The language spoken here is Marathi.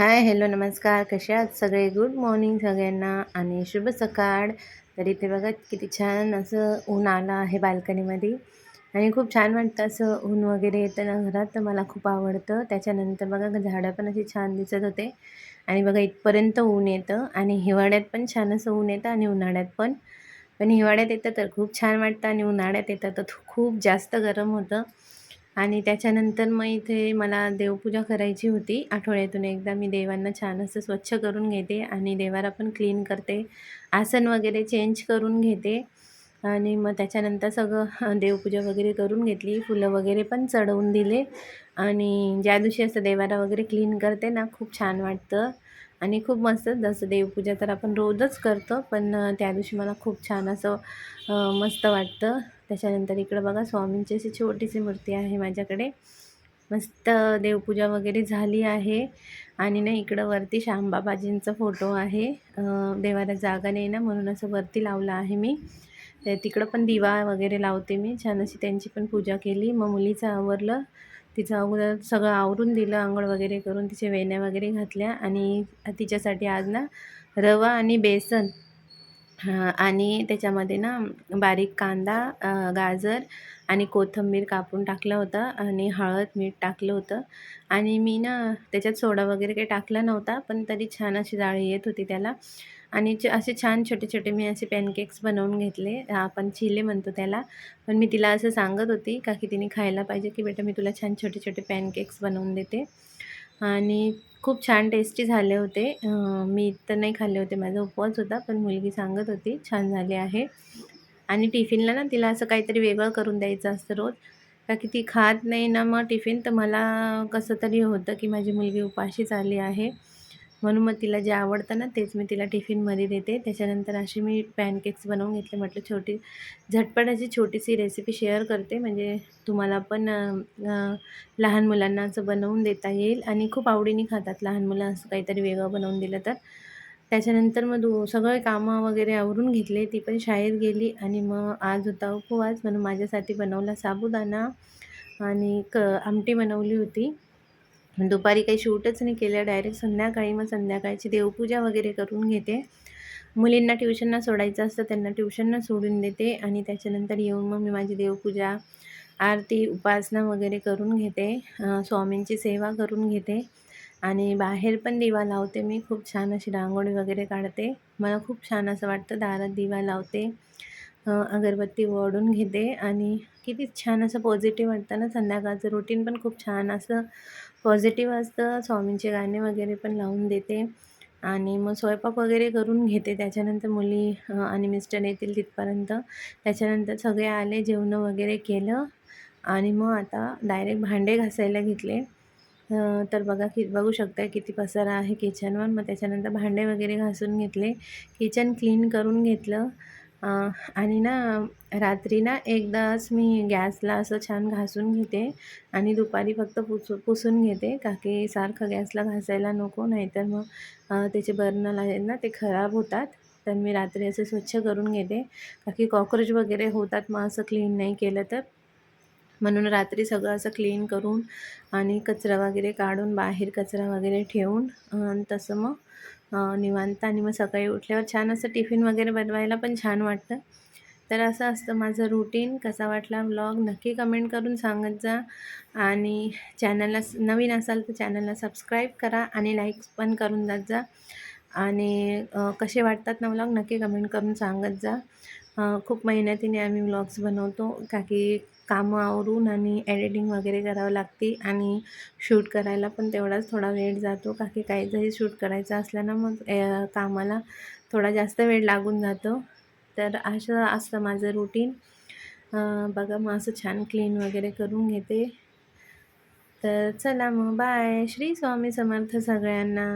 हाय, हॅलो, नमस्कार. कसे आहात सगळे? गुड मॉर्निंग सगळ्यांना आणि शुभ सकाळ. तर इथे बघा किती छान असं ऊन आलं आहे बाल्कनीमध्ये आणि खूप छान वाटतं असं ऊन वगैरे येतं ना घरात, तर मला खूप आवडतं. त्याच्यानंतर बघा झाडं पण अशी छान दिसत होते आणि बघा इथपर्यंत ऊन येतं आणि हिवाळ्यात पण छान असं ऊन येतं आणि उन्हाळ्यात पण. पण हिवाळ्यात येतं तर खूप छान वाटतं आणि उन्हाळ्यात येतं तर खूप जास्त गरम होतं. आणि त्याच्यानंतर मग इथे मला देवपूजा करायची होती. आठवड्यातून एकदा मी देवांना छान असं स्वच्छ करून घेते आणि देवारा पण क्लीन करते. आसन वगैरे चेंज करून घेते आणि मग त्याच्यानंतर सगळं देवपूजा वगैरे करून घेतली. फुलं वगैरे पण चढवून दिले आणि ज्या दिवशी असं देवारा वगैरे क्लीन करते ना, खूप छान वाटतं आणि खूप मस्त. जसं देवपूजा तर आपण रोजच करतो, पण त्या दिवशी मला खूप छान असं मस्त वाटतं. त्याच्यानंतर इकडं बघा स्वामींची अशी छोटीशी मूर्ती आहे माझ्याकडे. मस्त देवपूजा वगैरे झाली आहे आणि ना इकडं वरती श्यामबाबाजींचा फोटो आहे. देवाला जागा नाही ना, म्हणून असं वरती लावलं आहे मी. तर तिकडं पण दिवा वगैरे लावते मी. छान अशी त्यांची पण पूजा केली. मग मुलीचं आवरलं. तिचं अगोदर सगळं आवरून दिलं, अंघोळ वगैरे करून तिच्या वेण्या वगैरे घातल्या आणि तिच्यासाठी आज ना रवा आणि बेसन आणि त्याच्यामध्ये ना बारीक कांदा, गाजर आणि कोथिंबीर कापून टाकला होता आणि हळद, मीठ टाकलं होतं आणि मी ना त्याच्यात सोडा वगैरे काही टाकला नव्हता, पण तरी छान अशी जाळ येत होती त्याला आणि असे छान छोटे-छोटे मी असे पॅनकेक्स बनवून घेतले. आपण चिले म्हणतो त्याला. पण मी तिला असं सांगत होती का की तिने खायला पाहिजे, की "बेटा मी तुला छान छोटे-छोटे पॅनकेक्स बनवून देते." आणि खूप छान टेस्टी झाले होते. मी तर नाही खाल्ले होते, माझा उपवास होता, पण मुलगी सांगत होती छान झाले आहे. आणि टिफिनला ना तिला असं काहीतरी वेगळं करून द्यायचं असतं रोज, का की ती खात नाही ना मग टिफिन, तर मला कसं तरी होतं की माझी मुलगी उपाशीच आली आहे. म्हणून मग तिला जे आवडतं ना तेच मी तिला टिफिनमध्ये देते. त्याच्यानंतर अशी मी पॅनकेक्स बनवून घेतले. म्हटलं झटपट अशी छोटीशी रेसिपी शेअर करते, म्हणजे तुम्हाला पण लहान मुलांना असं बनवून देता येईल आणि खूप आवडीने खातात लहान मुलं असं काहीतरी वेगळं बनवून दिलं तर. त्याच्यानंतर मग सगळे कामं वगैरे आवरून घेतले. ती पण शाळेत गेली आणि मग आज होता उपवास म्हणून माझ्यासाठी बनवला साबुदाणा आणि आमटी बनवली होती. दुपारी काही शूटच नाही केलं. डायरेक्ट संध्याकाळी, मग संध्याकाळची देवपूजा वगैरे करून घेते. मुलींना ट्युशनला सोडायचं असतं, त्यांना ट्युशनला सोडून देते आणि त्याच्यानंतर येऊन मग मी माझी देवपूजा, आरती, उपासना वगैरे करून घेते. स्वामींची सेवा करून घेते आणि बाहेर पण दिवा लावते मी. खूप छान अशी रांगोळी वगैरे काढते. मला खूप छान असं वाटतं. दारात दिवा लावते, अगरबत्ती ओवाळून घेते आणि किती छान असं पॉझिटिव्ह वाटतं ना. संध्याकाळचं रुटीन पण खूप छान असं पॉझिटिव्ह असतं. स्वामींचे गाणे वगैरे पण लावून देते आणि मग स्वयंपाक वगैरे करून घेते. त्याच्यानंतर मुली आणि मिस्टर येतील तिथपर्यंत. त्याच्यानंतर सगळे आले, जेवणं वगैरे केलं आणि मग आता डायरेक्ट भांडे घासायला घेतले. तर बघा बघू शकता किती पसारा आहे किचनवर. मग त्याच्यानंतर भांडे वगैरे घासून घेतले, किचन क्लीन करून घेतलं आणि ना रात्री ना एकदाच मी गॅसला असं छान घासून घेते आणि दुपारी फक्त पुसून घेते, का की सारखं गॅसला घासायला नको, नाहीतर मग त्याचे बर्नल आहेत ना ते खराब होतात. तर मी रात्री असं स्वच्छ करून घेते, का की कॉकरोच वगैरे होतात मग असं क्लीन नाही केलं तर. म्हणून रात्री सगळं असं क्लीन करून आणि कचरा वगैरे काढून बाहेर कचरा वगैरे ठेवून तसं मग निवांत आणि मग सकाळी उठल्यावर छान असं टिफिन वगैरे बनवायला पण छान वाटतं. तर असं असतं माझं रुटीन. कसा वाटला व्लॉग नक्की कमेंट करून सांगत जा आणि चॅनलला नवीन असाल तर चॅनलला सबस्क्राईब करा आणि लाईक्स पण करून जात जा आणि कसे वाटतात ना व्लॉग नक्की कमेंट करून सांगत जा. खूप मेहनतीने आम्ही व्लॉग्स बनवतो, का की कामं आवरून आणि एडिटिंग वगैरे करावं लागते आणि शूट करायला पण तेवढाच थोडा वेळ जातो, का की काही जरी शूट करायचं असलं ना मग कामाला थोडा जास्त वेळ लागून जातो. तर असं असतं माझं रुटीन. बघा मग असं छान क्लीन वगैरे करून घेते. तर चला मग बाय. श्री स्वामी समर्थ सगळ्यांना.